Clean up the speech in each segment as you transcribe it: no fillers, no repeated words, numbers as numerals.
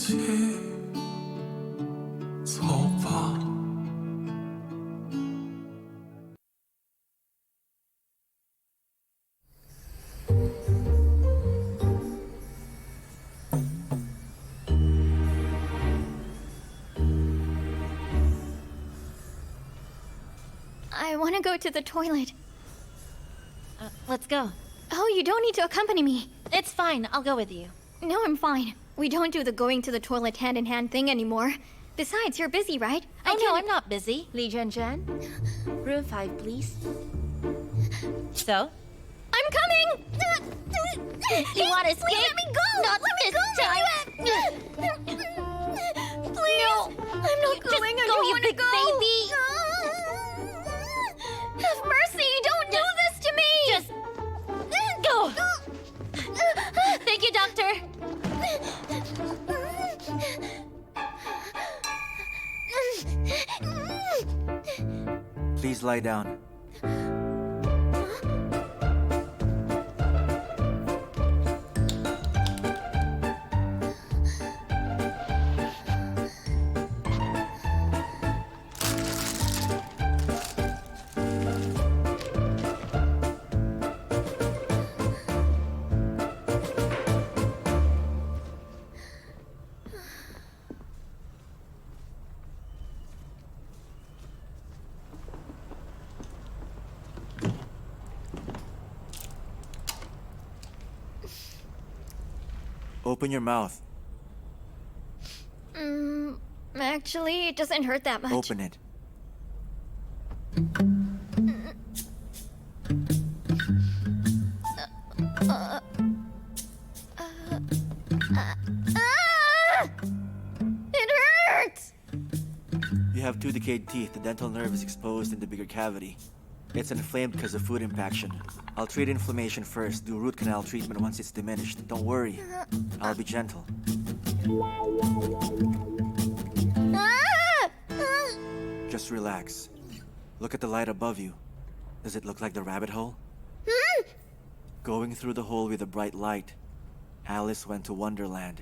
起走吧。I want to go to the toilet. Let's go. Oh, you don't need to accompany me. It's fine, I'll go with you. No, I'm fine. We don't do the going to the toilet hand-in-hand thing anymore. Besides, you're busy, right? Oh, no, I'm not busy. Li Jianjian. Room 5, please. So? I'm coming! You want to escape? Please let me go! Not let me this go! Please! No. I'm not going. I go, don't you want to big go! baby. Have mercy! Don't do this to me! Just go! Thank you, Doctor. Please lie down. Open your mouth. Actually, it doesn't hurt that much. Open it. It hurts! You have 2 decayed teeth. The dental nerve is exposed in the bigger cavity. It's inflamed because of food impaction. I'll treat inflammation first, do root canal treatment once it's diminished. Don't worry. I'll be gentle. Just relax. Look at the light above you. Does it look like the rabbit hole? Going through the hole with a bright light. Alice went to Wonderland.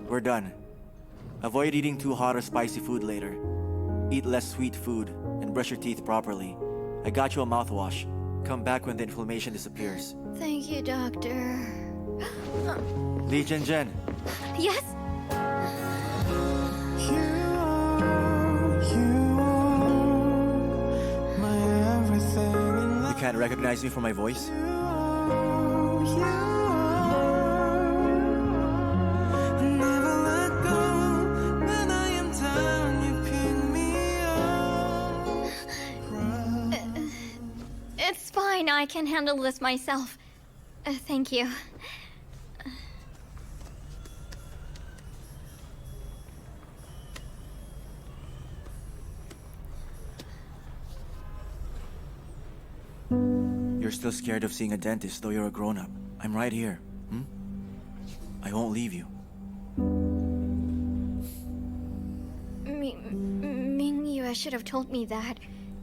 We're done. Avoid eating too hot or spicy food later. Eat less sweet food and brush your teeth properly. I got you a mouthwash. Come back when the inflammation disappears. Thank you, Doctor. Li Jianjian, Yes? you can't recognize me from my voice? It's fine. I can handle this myself. Thank you. You're still scared of seeing a dentist, though you're a grown-up. I'm right here. I won't leave you. Ming, you should have told me that.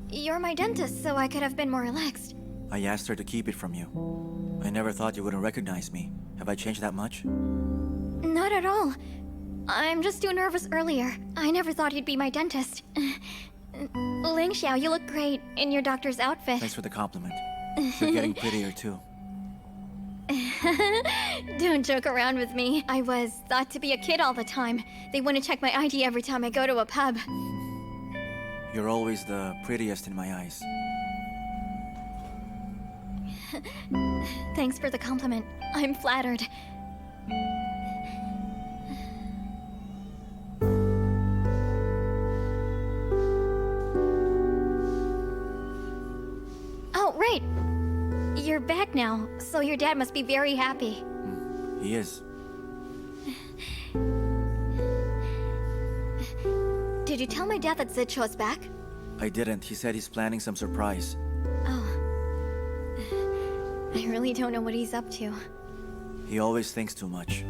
You're my dentist, so I could have been more relaxed. I asked her to keep it from you. I never thought you wouldn't recognize me. Have I changed that much? Not at all. I'm just too nervous earlier. I never thought he'd be my dentist. Ling Xiao, you look great in your doctor's outfit. Thanks for the compliment. You're getting prettier, too. Don't joke around with me. I was thought to be a kid all the time. They want to check my ID every time I go to a pub. You're always the prettiest in my eyes. Thanks for the compliment. I'm flattered. Oh, right. You're back now, so your dad must be very happy. He is. Did you tell my dad that Zicho's back? I didn't. He said he's planning some surprise. Oh. I really don't know what he's up to. He always thinks too much.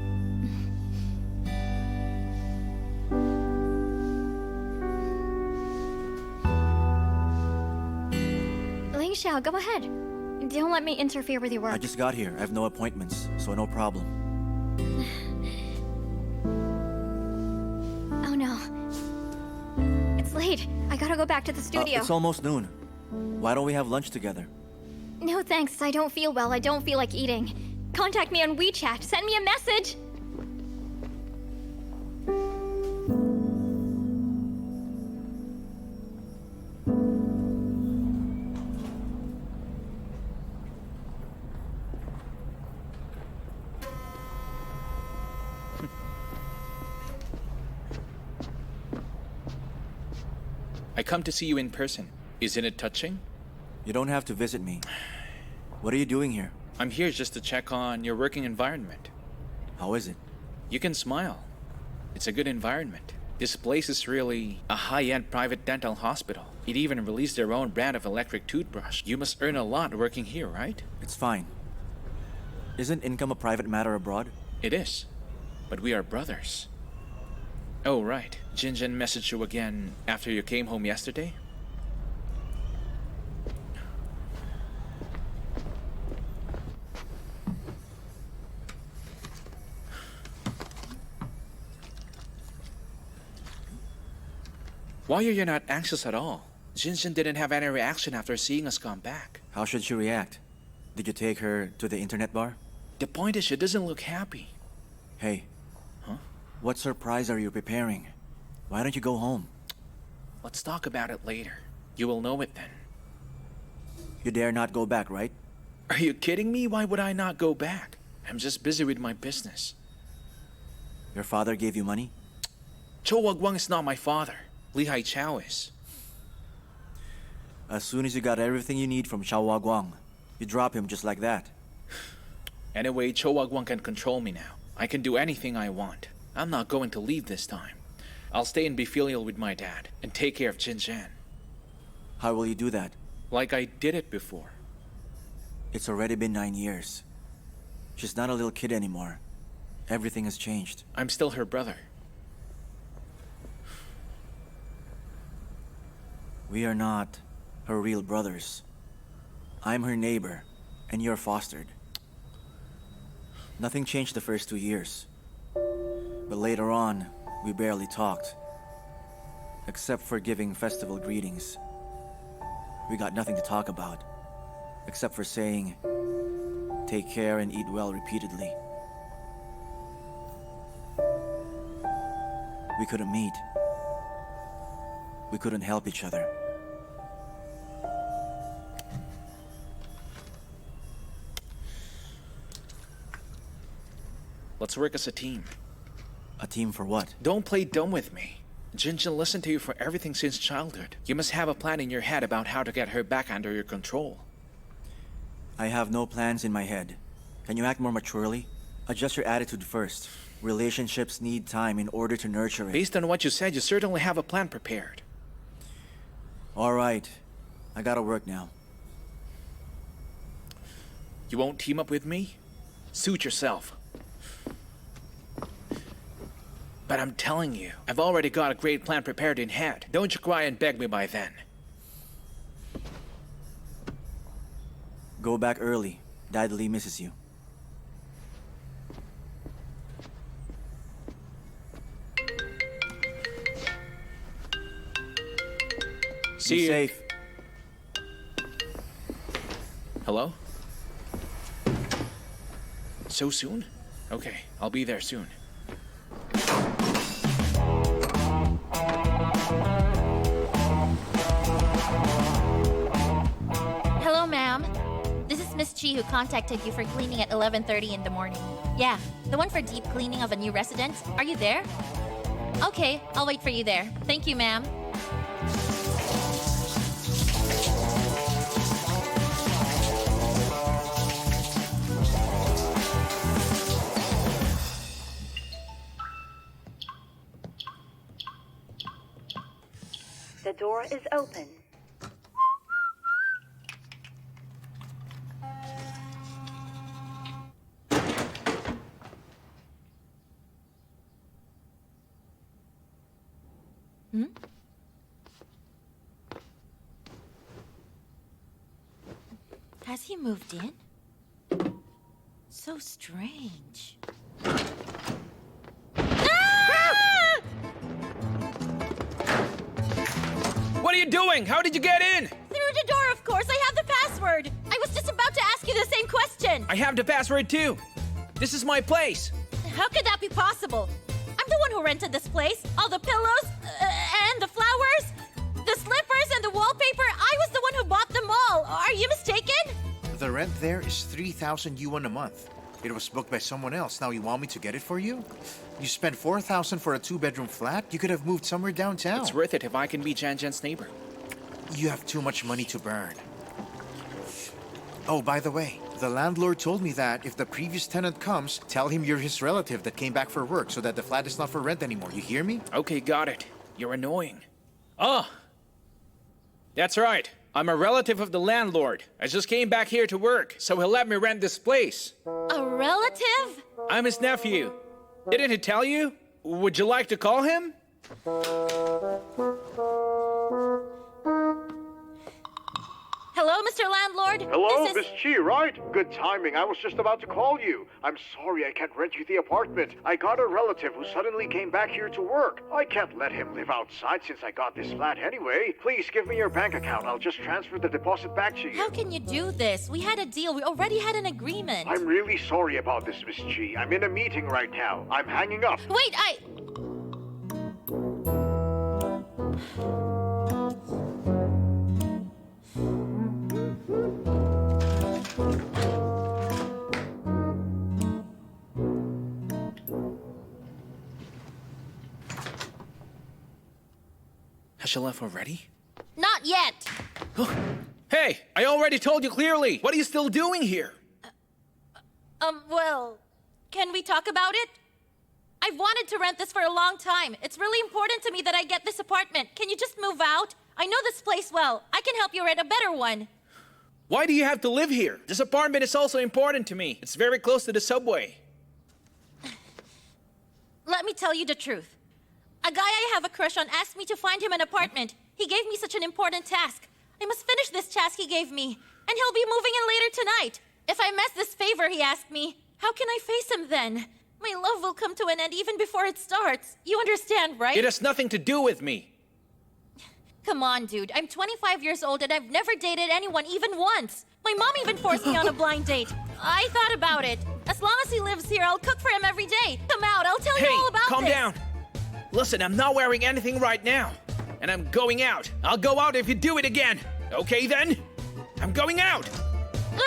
Ling Xiao, go ahead. Don't let me interfere with your work. I just got here. I have no appointments, so no problem. Oh no. It's late. I gotta go back to the studio. It's almost noon. Why don't we have lunch together? No thanks, I don't feel well. I don't feel like eating. Contact me on WeChat. Send me a message! I come to see you in person. Isn't it touching? You don't have to visit me. What are you doing here? I'm here just to check on your working environment. How is it? You can smile. It's a good environment. This place is really a high-end private dental hospital. It even released their own brand of electric toothbrush. You must earn a lot working here, right? It's fine. Isn't income a private matter abroad? It is. But we are brothers. Oh, right. Jianjian messaged you again after you came home yesterday? Why are you not anxious at all? Jianjian didn't have any reaction after seeing us come back. How should she react? Did you take her to the internet bar? The point is she doesn't look happy. Hey. Huh? What surprise are you preparing? Why don't you go home? Let's talk about it later. You will know it then. You dare not go back, right? Are you kidding me? Why would I not go back? I'm just busy with my business. Your father gave you money? Chou Wagwang is not my father. Li Haichao is. As soon as you got everything you need from Xiao Wagwang, you drop him just like that. Anyway, Chou Wagwang can control me now. I can do anything I want. I'm not going to leave this time. I'll stay and be filial with my dad and take care of Jianjian. How will you do that? Like I did it before. It's already been 9 years. She's not a little kid anymore. Everything has changed. I'm still her brother. We are not her real brothers. I'm her neighbor, and you're fostered. Nothing changed the first 2 years. But later on, we barely talked. Except for giving festival greetings. We got nothing to talk about. Except for saying, take care and eat well repeatedly. We couldn't meet. We couldn't help each other. Let's work as a team. A team for what? Don't play dumb with me. Jinjian listened to you for everything since childhood. You must have a plan in your head about how to get her back under your control. I have no plans in my head. Can you act more maturely? Adjust your attitude first. Relationships need time in order to nurture it. Based on what you said, you certainly have a plan prepared. All right. I gotta work now. You won't team up with me? Suit yourself. But I'm telling you, I've already got a great plan prepared in head. Don't you cry and beg me by then. Go back early. Dad Lee misses you. See Be you. safe. Hello? So soon? Okay, I'll be there soon. Hello, ma'am. This is Miss Chi who contacted you for cleaning at 11:30 in the morning. Yeah, the one for deep cleaning of a new resident. Are you there? Okay, I'll wait for you there. Thank you, ma'am. door is open. Has he moved in? So strange. What are you doing? How did you get in? Through the door, of course. I have the password. I was just about to ask you the same question. I have the password too. This is my place. How could that be possible? I'm the one who rented this place. All the pillows, and the flowers, the slippers, and the wallpaper. I was the one who bought them all. Are you mistaken? The rent there is 3,000 yuan a month. It was booked by someone else. Now you want me to get it for you? You spent 4,000 for a 2-bedroom flat? You could have moved somewhere downtown. It's worth it if I can be Jianjian's neighbor. You have too much money to burn. Oh, by the way, the landlord told me that if the previous tenant comes, tell him you're his relative that came back for work so that the flat is not for rent anymore. You hear me? Okay, got it. You're annoying. Oh! That's right. I'm a relative of the landlord. I just came back here to work, so he'll let me rent this place. A relative? I'm his nephew. Didn't he tell you? Would you like to call him? Hello, Mr. Landlord? Hello, This Miss Chi, right? Good timing. I was just about to call you. I'm sorry I can't rent you the apartment. I got a relative who suddenly came back here to work. I can't let him live outside since I got this flat anyway. Please give me your bank account. I'll just transfer the deposit back to you. How can you do this? We had a deal. We already had an agreement. I'm really sorry about this, Miss Chi. I'm in a meeting right now. I'm hanging up. Wait, Has she left already? Not yet. Hey, I already told you clearly. What are you still doing here? Well, can we talk about it? I've wanted to rent this for a long time. It's really important to me that I get this apartment. Can you just move out? I know this place well. I can help you rent a better one. Why do you have to live here? This apartment is also important to me. It's very close to the subway. Let me tell you the truth. A guy I have a crush on asked me to find him an apartment. He gave me such an important task. I must finish this task he gave me, and he'll be moving in later tonight. If I mess this favor he asked me, how can I face him then? My love will come to an end even before it starts. You understand, right? It has nothing to do with me. Come on, dude. I'm 25 years old and I've never dated anyone even once. My mom even forced me on a blind date. I thought about it. As long as he lives here, I'll cook for him every day. Come out, I'll tell you all about calm this. down. Listen, I'm not wearing anything right now. And I'm going out. I'll go out if you do it again. Okay then? I'm going out. Ah!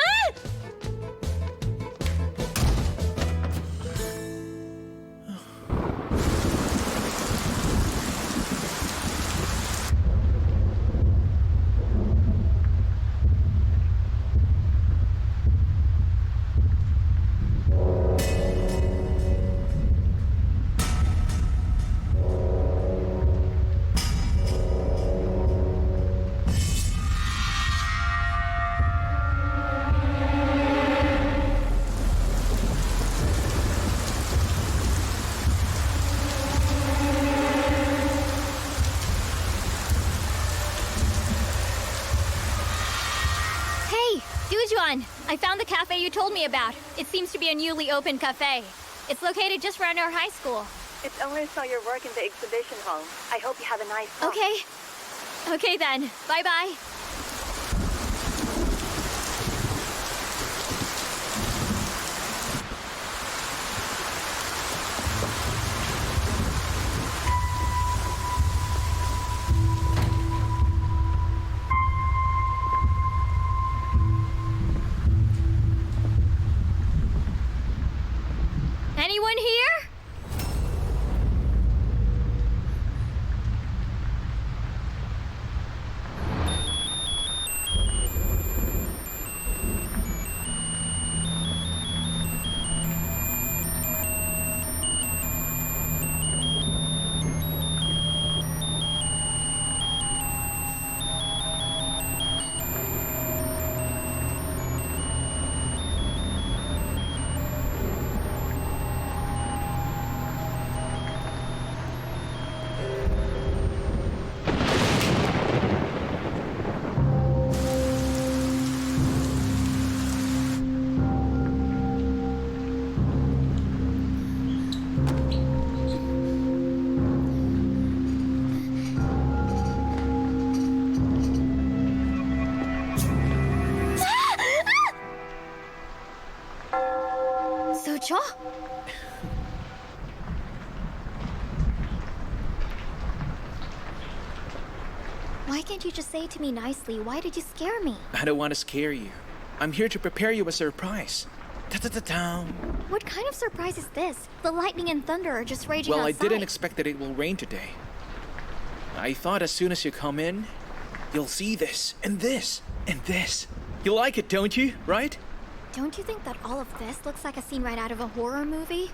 I found the cafe you told me about. It seems to be a newly opened cafe. It's located just around our high school. Its owner saw your work in the exhibition hall. I hope you have a nice walk. Okay. Okay then. Bye-bye. Anyone here? 그쵸? Why can't you just say it to me nicely? Why did you scare me? I don't want to scare you. I'm here to prepare you a surprise. Ta-ta-ta-ta. What kind of surprise is this? The lightning and thunder are just raging Well, I outside. didn't expect that it will rain today. I thought as soon as you come in, you'll see this, and this, and this. You like it, don't you? Right? Don't you think that all of this looks like a scene right out of a horror movie?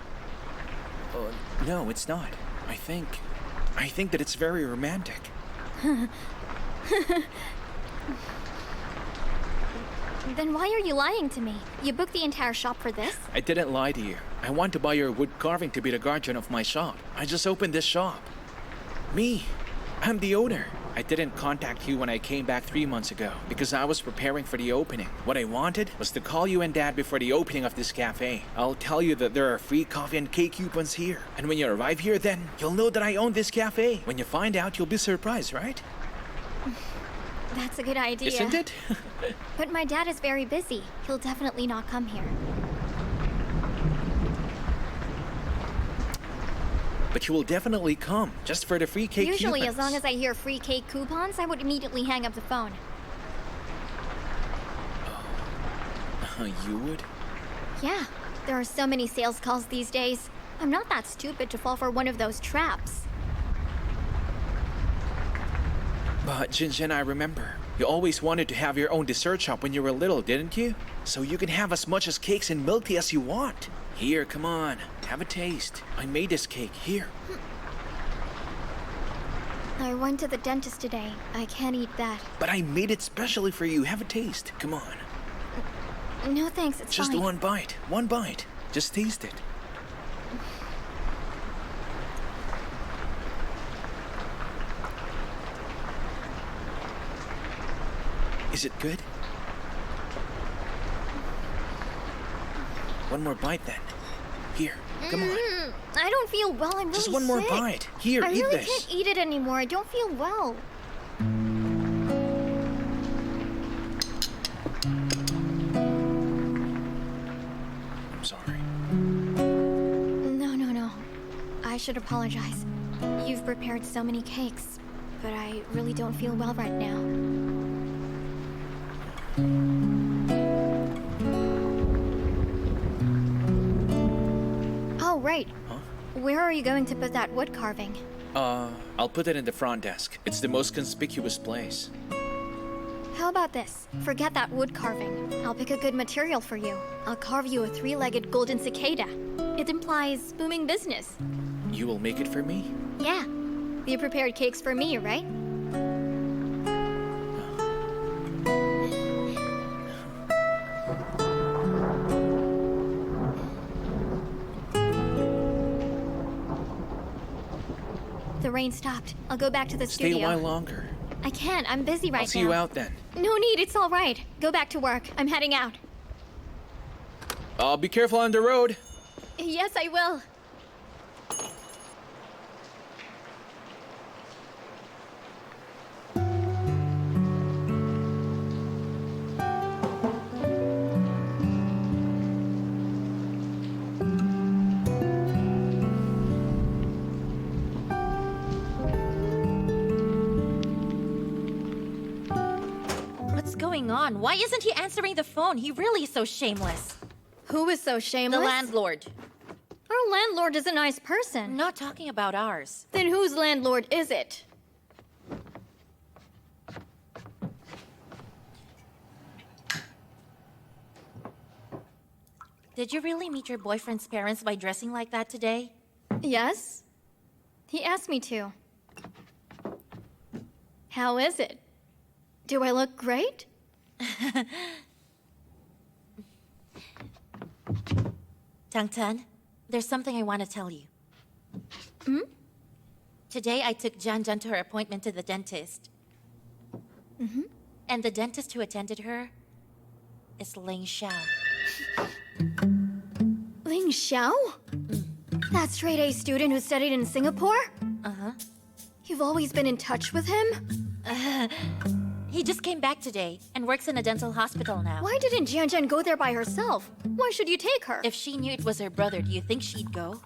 No, it's not. I think that it's very romantic. Then why are you lying to me? You booked the entire shop for this? I didn't lie to you. I want to buy your wood carving to be the guardian of my shop. I just opened this shop. Me. I'm the owner. I didn't contact you when I came back 3 months ago because I was preparing for the opening. What I wanted was to call you and Dad before the opening of this cafe. I'll tell you that there are free coffee and cake coupons here. And when you arrive here, then you'll know that I own this cafe. When you find out, you'll be surprised, right? That's a good idea. Isn't it? But my dad is very busy. He'll definitely not come here. But you will definitely come, just for the free cake Usually, coupons. as long as I hear free cake coupons, I would immediately hang up the phone. You would? Yeah, there are so many sales calls these days. I'm not that stupid to fall for one of those traps. But Jianjian, I remember. You always wanted to have your own dessert shop when you were little, didn't you? So you can have as much as cakes and milk tea as you want. Here, come on. Have a taste. I made this cake. Here. I went to the dentist today. I can't eat that. But I made it specially for you. Have a taste. Come on. No thanks, it's Just fine. one bite. One bite. Just taste it. Is it good? One more bite then. Here, come on. I don't feel well. I'm really Just one more sick. bite. Here, I eat really this. can't eat it anymore. I don't feel well. I'm sorry. No. I should apologize. You've prepared so many cakes, but I really don't feel well right now. Oh, right. Huh? Where are you going to put that wood carving? I'll put it in the front desk. It's the most conspicuous place. How about this? Forget that wood carving. I'll pick a good material for you. I'll carve you a 3-legged golden cicada. It implies booming business. You will make it for me? Yeah. You prepared cakes for me, right? The rain stopped. I'll go back to the Stay studio. a while longer. I can't. I'm busy right now. I'll see you out then. No need. It's all right. Go back to work. I'm heading out. Be careful on the road. Yes, I will. What's going on? Why isn't he answering the phone? He really is so shameless. Who is so shameless? The landlord. Our landlord is a nice person. I'm not talking about ours. Then whose landlord is it? Did you really meet your boyfriend's parents by dressing like that today? Yes. He asked me to. How is it? Do I look great? Tangtan, there's something I want to tell you. Today I took Jianjian to her appointment to the dentist. And the dentist who attended her is Ling Xiao. Ling Xiao? That straight-A student who studied in Singapore? Uh-huh. You've always been in touch with him? He just came back today and works in a dental hospital now. Why didn't Jianjian go there by herself? Why should you take her? If she knew it was her brother, do you think she'd go?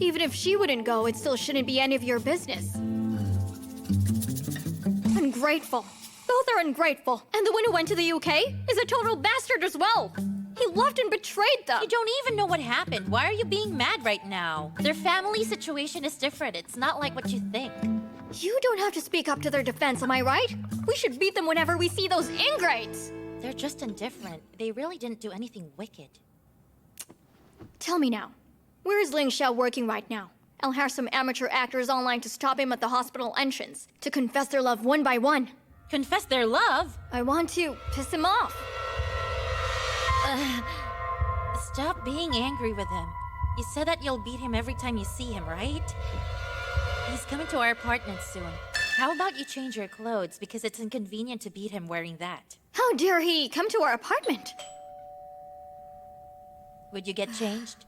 Even if she wouldn't go, it still shouldn't be any of your business. Ungrateful. Both are ungrateful. And the one who went to the UK is a total bastard as well. He left and betrayed them. You don't even know what happened. Why are you being mad right now? Their family situation is different. It's not like what you think. You don't have to speak up to their defense, am I right? We should beat them whenever we see those ingrates. They're just indifferent. They really didn't do anything wicked. Tell me now, where is Ling Xiao working right now? I'll hire some amateur actors online to stop him at the hospital entrance, to confess their love one by one. Confess their love? I want to piss him off. Stop being angry with him. You said that you'll beat him every time you see him, right? He's coming to our apartment soon. How about you change your clothes, because it's inconvenient to beat him wearing that. How dare he come to our apartment? Would you get changed?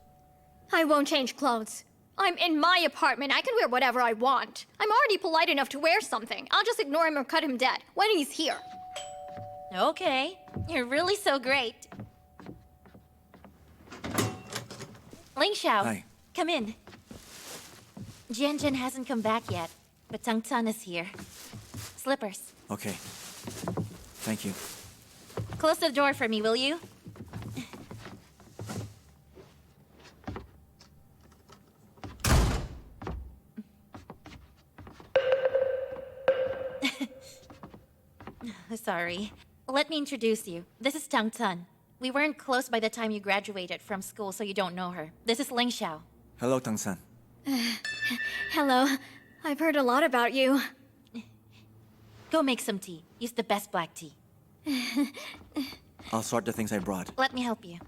I won't change clothes. I'm in my apartment. I can wear whatever I want. I'm already polite enough to wear something. I'll just ignore him or cut him dead when he's here. Okay. You're really so great. Ling Xiao. Hi. Come in. Jianjian hasn't come back yet, but Tang Tan is here. Slippers. Okay. Thank you. Close the door for me, will you? Sorry. Let me introduce you. This is Tang Tan. We weren't close by the time you graduated from school, so you don't know her. This is Ling Xiao. Hello, Tang-san. Hello. I've heard a lot about you. Go make some tea. Use the best black tea. I'll sort the things I brought. Let me help you.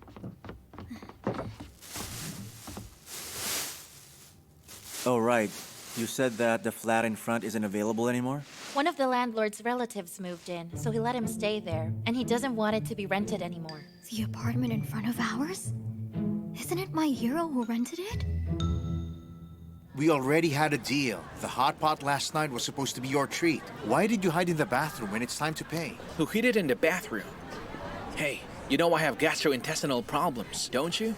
Oh, right. You said that the flat in front isn't available anymore? One of the landlord's relatives moved in, so he let him stay there, and he doesn't want it to be rented anymore. The apartment in front of ours? Isn't it my hero who rented it? We already had a deal. The hot pot last night was supposed to be your treat. Why did you hide in the bathroom when it's time to pay? Who hid it in the bathroom? Hey, you know I have gastrointestinal problems, don't you?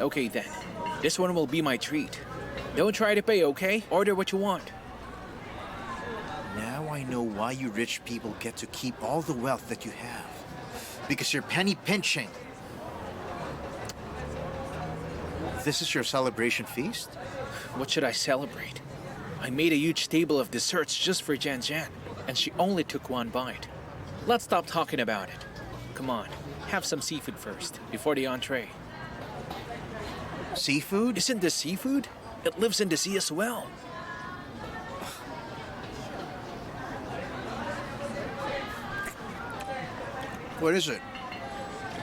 Okay then. This one will be my treat. Don't try to pay, okay? Order what you want. Now I know why you rich people get to keep all the wealth that you have. Because you're penny pinching. This is your celebration feast? What should I celebrate? I made a huge table of desserts just for Jianjian, and she only took one bite. Let's stop talking about it. Come on, have some seafood first, before the entree. Seafood? Isn't this seafood? It lives in the sea as well. What is it?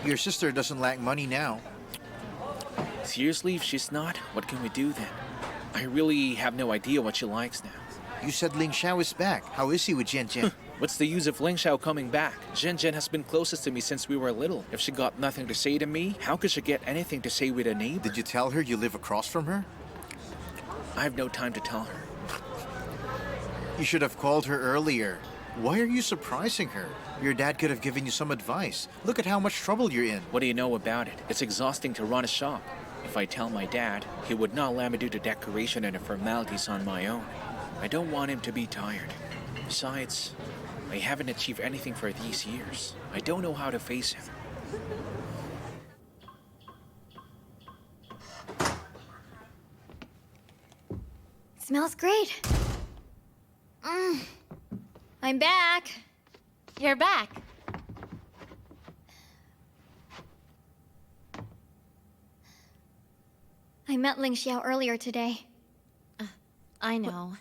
Your sister doesn't lack money now. Seriously, if she's not, what can we do then? I really have no idea what she likes now. You said Ling Xiao is back. How is he with Jianjian? What's the use of Ling Xiao coming back? Jianjian has been closest to me since we were little. If she got nothing to say to me, how could she get anything to say with a neighbor? Did you tell her you live across from her? I have no time to tell her. You should have called her earlier. Why are you surprising her? Your dad could have given you some advice. Look at how much trouble you're in. What do you know about it? It's exhausting to run a shop. If I tell my dad, he would not let me do the decoration and the formalities on my own. I don't want him to be tired. Besides, I haven't achieved anything for these years. I don't know how to face him. Smells great. I'm back. You're back. I met Ling Xiao earlier today. I know.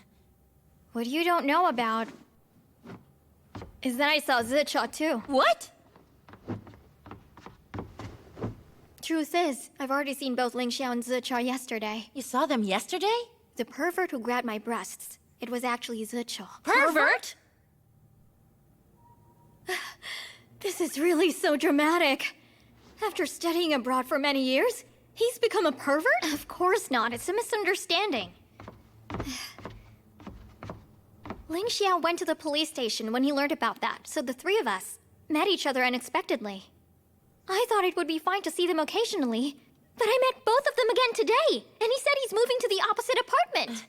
What you don't know about is that I saw Zicha too. What? Truth is, I've already seen both Ling Xiao and Zicha yesterday. You saw them yesterday? The pervert who grabbed my breasts. It was actually Zicha. Pervert? This is really so dramatic. After studying abroad for many years, he's become a pervert? Of course not. It's a misunderstanding. Ling Xiao went to the police station when he learned about that, so the three of us met each other unexpectedly. I thought it would be fine to see them occasionally, but I met both of them again today, and he said he's moving to the opposite apartment.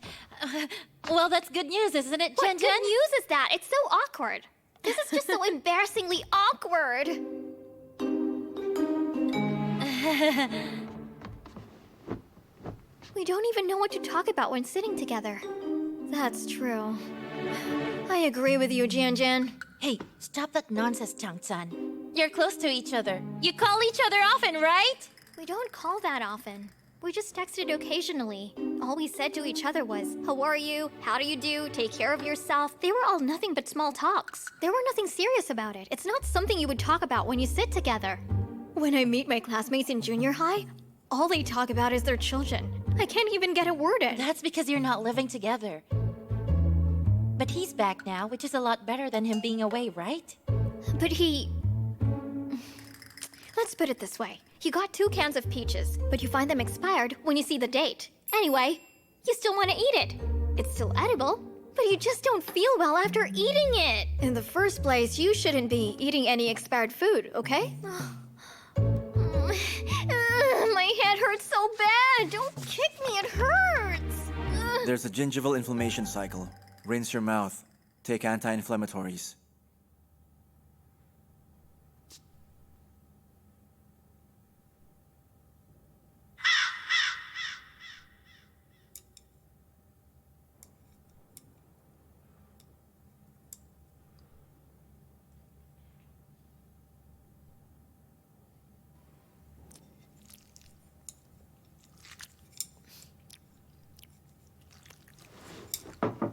Well, that's good news, isn't it, What Jianjian? good news is that? It's so awkward. This is just so embarrassingly awkward. We don't even know what to talk about when sitting together. That's true. I agree with you, Jianjian. Hey, stop that nonsense, Chang-chan. You're close to each other. You call each other often, right? We don't call that often. We just texted occasionally. All we said to each other was, how are you? How do you do? Take care of yourself. They were all nothing but small talks. There were nothing serious about it. It's not something you would talk about when you sit together. When I meet my classmates in junior high, all they talk about is their children. I can't even get a word in. That's because you're not living together. But he's back now, which is a lot better than him being away, right? But he... Let's put it this way. You got 2 cans of peaches, but you find them expired when you see the date. Anyway, you still want to eat it. It's still edible, but you just don't feel well after eating it. In the first place, you shouldn't be eating any expired food, okay? My head hurts so bad. Don't kick me, it hurts. There's a gingival inflammation cycle. Rinse your mouth. Take anti-inflammatories.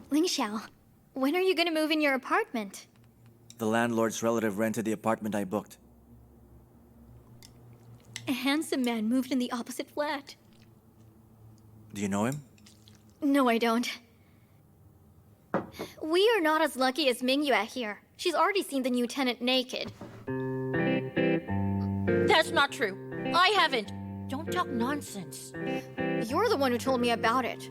Ling Xiao, when are you gonna move in your apartment? The landlord's relative rented the apartment I booked. A handsome man moved in the opposite flat. Do you know him? No, I don't. We are not as lucky as Mingyue here. She's already seen the new tenant naked. That's not true. I haven't. Don't talk nonsense. You're the one who told me about it.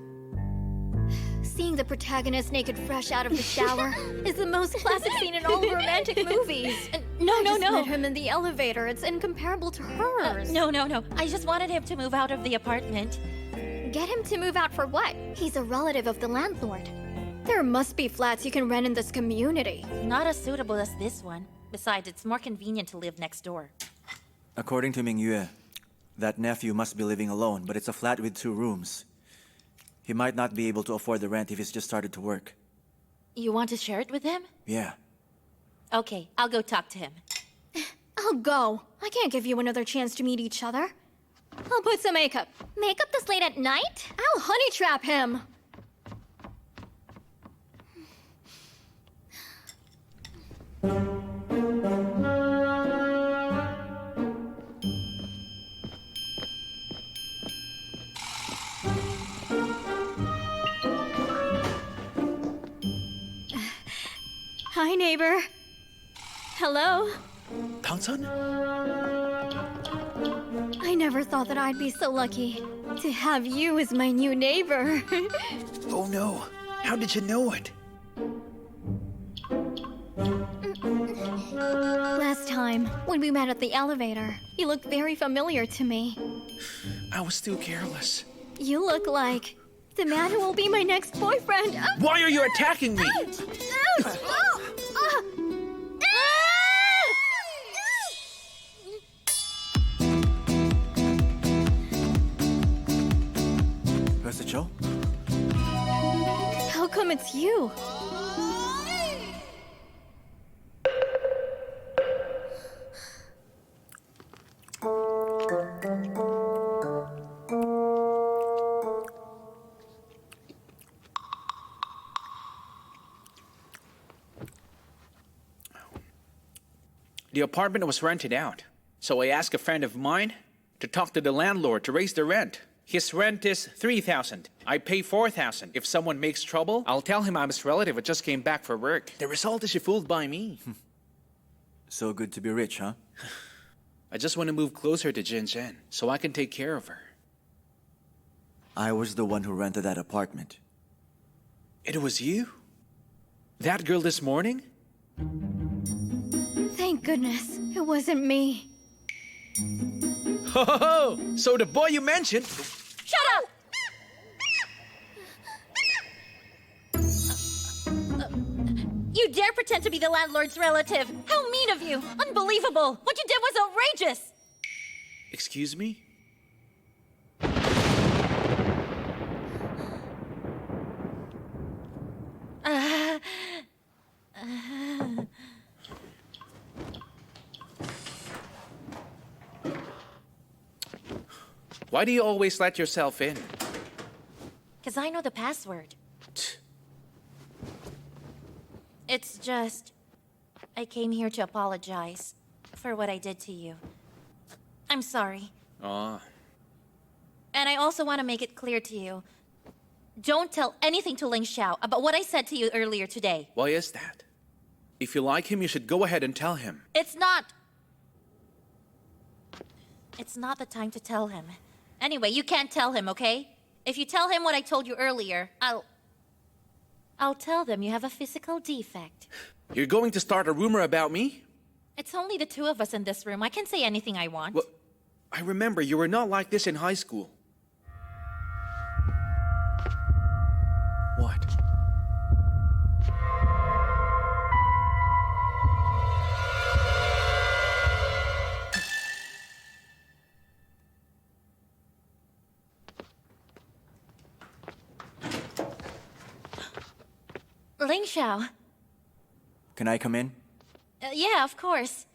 Seeing the protagonist naked fresh out of the shower is the most classic scene in all romantic movies. No. Met him in the elevator. It's incomparable to hers. No. I just wanted him to move out of the apartment. Get him to move out for what? He's a relative of the landlord. There must be flats you can rent in this community. Not as suitable as this one. Besides, it's more convenient to live next door. According to Mingyue, that nephew must be living alone, but it's a flat with 2 rooms. He might not be able to afford the rent if he's just started to work. You want to share it with him? Yeah. Okay, I'll go talk to him. I'll go. I can't give you another chance to meet each other. I'll put some makeup. Makeup this late at night? I'll honey trap him. Hi, neighbor. Hello. Tang-san? I never thought that I'd be so lucky to have you as my new neighbor. Oh no. How did you know it? Last time, when we met at the elevator, you looked very familiar to me. I was too careless. You look like the man who will be my next boyfriend. Why are you attacking me? Where's the show? How come it's you? The apartment was rented out, so I asked a friend of mine to talk to the landlord to raise the rent. His rent is 3,000. I pay 4,000. If someone makes trouble, I'll tell him I'm his relative who just came back for work. The result is you're fooled by me. So good to be rich, huh? I just want to move closer to Jianjian so I can take care of her. I was the one who rented that apartment. It was you? That girl this morning? Thank goodness it wasn't me. Ho ho ho! So the boy you mentioned. Shut up! You dare pretend to be the landlord's relative? How mean of you! Unbelievable! What you did was outrageous! Excuse me? Why do you always let yourself in? Because I know the password. It's just... I came here to apologize for what I did to you. I'm sorry. Ah. And I also want to make it clear to you. Don't tell anything to Ling Xiao about what I said to you earlier today. Why is that? If you like him, you should go ahead and tell him. It's not the time to tell him. Anyway, you can't tell him, okay? If you tell him what I told you earlier, I'll tell them you have a physical defect. You're going to start a rumor about me? It's only the two of us in this room. I can say anything I want. Well, I remember you were not like this in high school. What? Ling Xiao. Can I come in? Yeah, of course.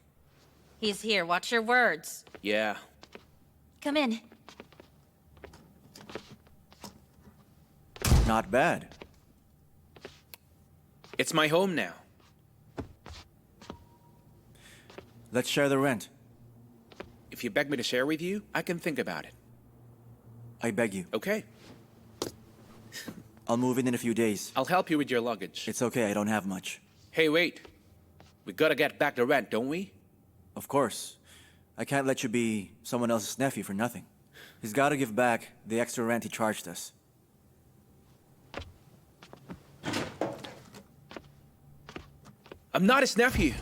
He's here. Watch your words. Yeah. Come in. Not bad. It's my home now. Let's share the rent. If you beg me to share with you, I can think about it. I beg you. Okay. I'll move in a few days. I'll help you with your luggage. It's okay, I don't have much. Hey, wait. We gotta get back the rent, don't we? Of course. I can't let you be someone else's nephew for nothing. He's gotta give back the extra rent he charged us. I'm not his nephew.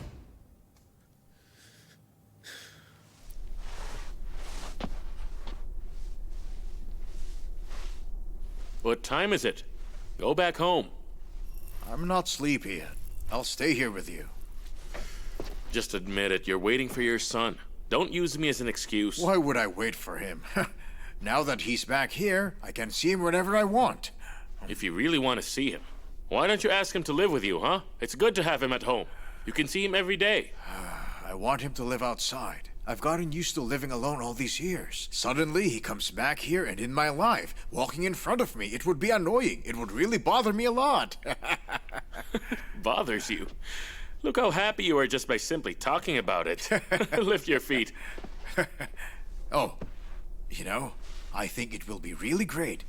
What time is it? Go back home. I'm not sleepy yet. I'll stay here with you. Just admit it, you're waiting for your son. Don't use me as an excuse. Why would I wait for him? Now that he's back here, I can see him whenever I want. If you really want to see him, why don't you ask him to live with you, huh? It's good to have him at home. You can see him every day. I want him to live outside. I've gotten used to living alone all these years. Suddenly, he comes back here and in my life, walking in front of me. It would be annoying. It would really bother me a lot. Bothers you? Look how happy you are just by simply talking about it. Lift your feet. Oh, you know, I think it will be really great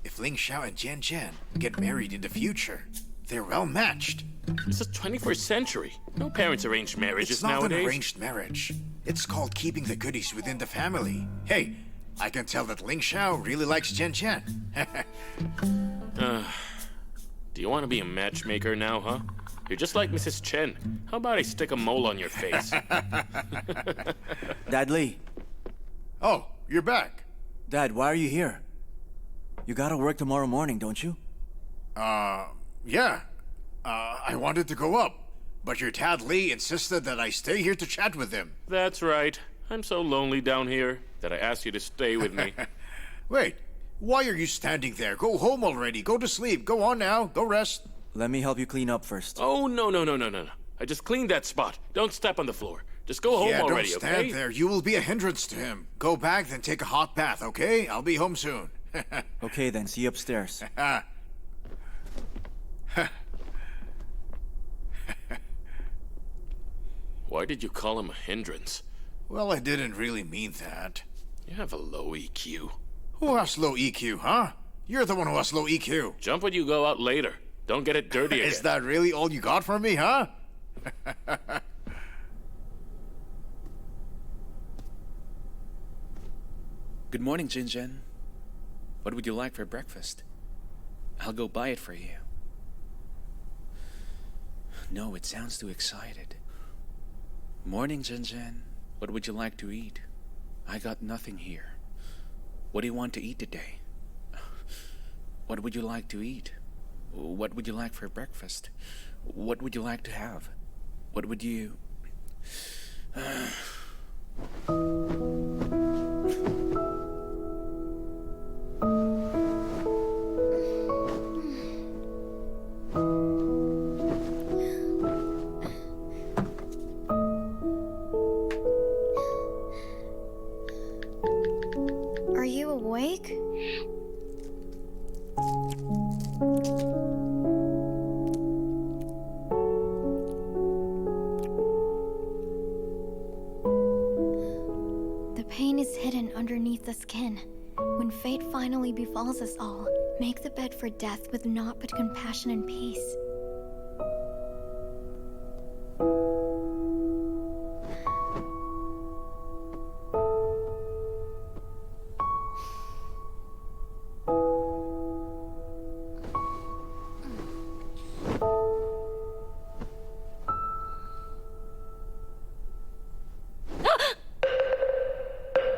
if Ling Xiao and Jianjian get married in the future. They're well matched. This is 21st century. No parents arranged marriages It's not nowadays. an arranged marriage. It's called keeping the goodies within the family. Hey, I can tell that Ling Xiao really likes Jianjian. Do you want to be a matchmaker now, huh? You're just like Mrs. Chen. How about I stick a mole on your face? Dad Lee. Oh, you're back. Dad, why are you here? You gotta work tomorrow morning, don't you? Yeah. I wanted to go up, but your dad Lee insisted that I stay here to chat with him. That's right. I'm so lonely down here that I asked you to stay with me. Wait, why are you standing there? Go home already. Go to sleep. Go on now. Go rest. Let me help you clean up first. Oh, no. I just cleaned that spot. Don't step on the floor. Just go home already, don't stand okay? there. You will be a hindrance to him. Go back, then take a hot bath, okay? I'll be home soon. Okay then, see you upstairs. Why did you call him a hindrance? Well, I didn't really mean that. You have a low EQ. Who has low EQ, huh? You're the one who has low EQ. Jump when you go out later. Don't get it dirty again. Is that really all you got from me, huh? Good morning, Jianjian. What would you like for breakfast? I'll go buy it for you. No, it sounds too excited. Morning, Jianjian. What would you like to eat? I got nothing here. What do you want to eat today? What would you like to eat? What would you like for breakfast? What would you like to have? What would you... Are you awake? The pain is hidden underneath the skin. When fate finally befalls us all, make the bed for death with naught but compassion and peace.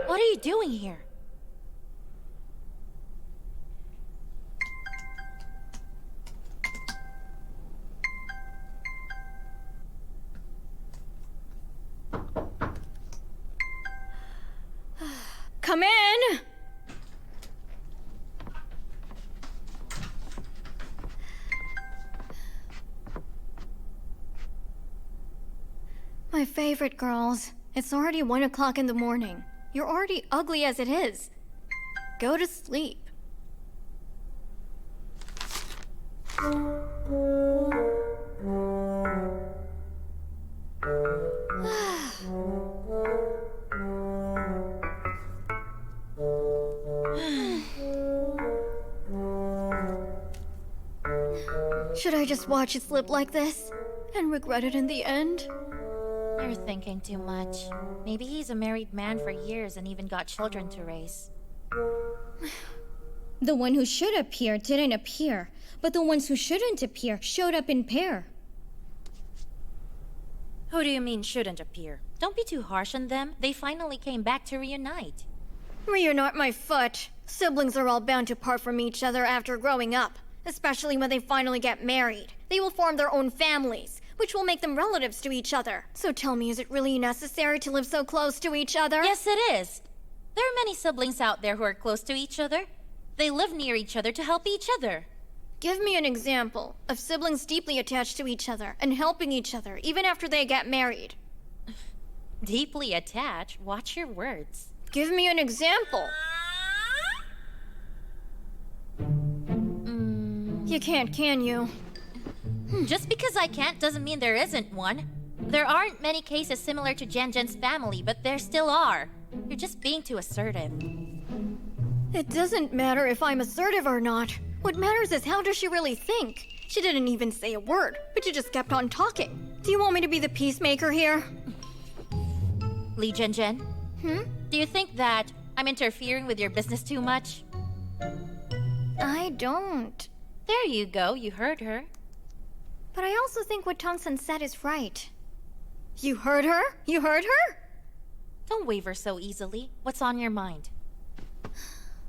What are you doing here? Come in! My favorite girls. It's already 1 o'clock in the morning. You're already ugly as it is. Go to sleep. Should I just watch it slip like this and regret it in the end? You're thinking too much. Maybe he's a married man for years and even got children to raise. The one who should appear didn't appear, but the ones who shouldn't appear showed up in pair. Who do you mean shouldn't appear? Don't be too harsh on them. They finally came back to reunite. Reunite my foot. Siblings are all bound to part from each other after growing up, especially when they finally get married. They will form their own families, which will make them relatives to each other. So tell me, is it really necessary to live so close to each other? Yes, it is. There are many siblings out there who are close to each other. They live near each other to help each other. Give me an example of siblings deeply attached to each other and helping each other even after they get married. Deeply attached? Watch your words. Give me an example. You can't, can you? Just because I can't doesn't mean there isn't one. There aren't many cases similar to Jianjian's family, but there still are. You're just being too assertive. It doesn't matter if I'm assertive or not. What matters is how does she really think? She didn't even say a word, but she just kept on talking. Do you want me to be the peacemaker here? Li Jianjian? Do you think that I'm interfering with your business too much? I don't. There you go, you heard her. But I also think what Tongsun said is right. You heard her? You heard her? Don't waver so easily. What's on your mind?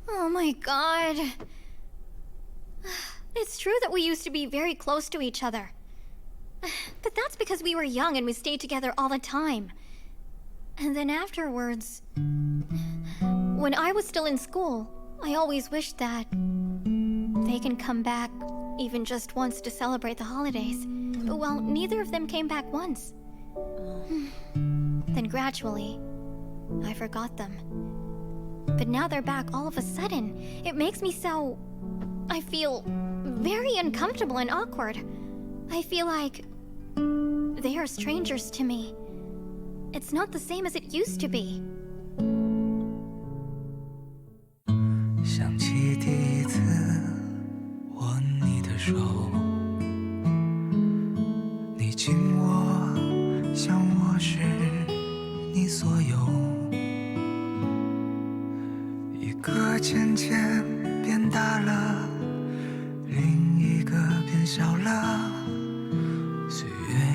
Oh my god. It's true that we used to be very close to each other. But that's because we were young and we stayed together all the time. And then afterwards, when I was still in school, I always wished that they can come back even just once to celebrate the holidays. Well, neither of them came back once. Then gradually, I forgot them. But now they're back all of a sudden. It makes me so... I feel very uncomfortable and awkward. I feel like they are strangers to me. It's not the same as it used to be. 想起第一次握你的手，你紧握像我是你所有，一个渐渐变大了，另一个变小了，岁月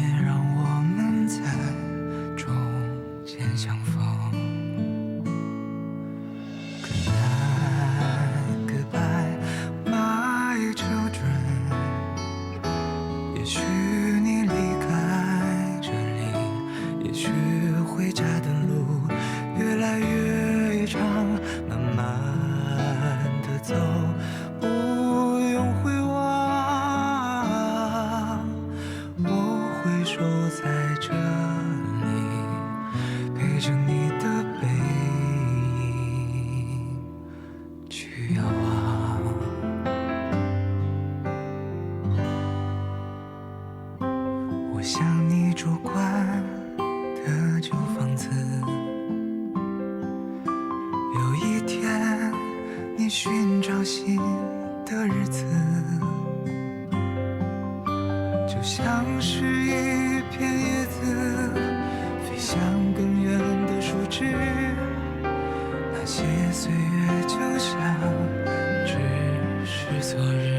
寻找新的日子，就像是一片叶子飞向更远的树枝，那些岁月就像只是昨日。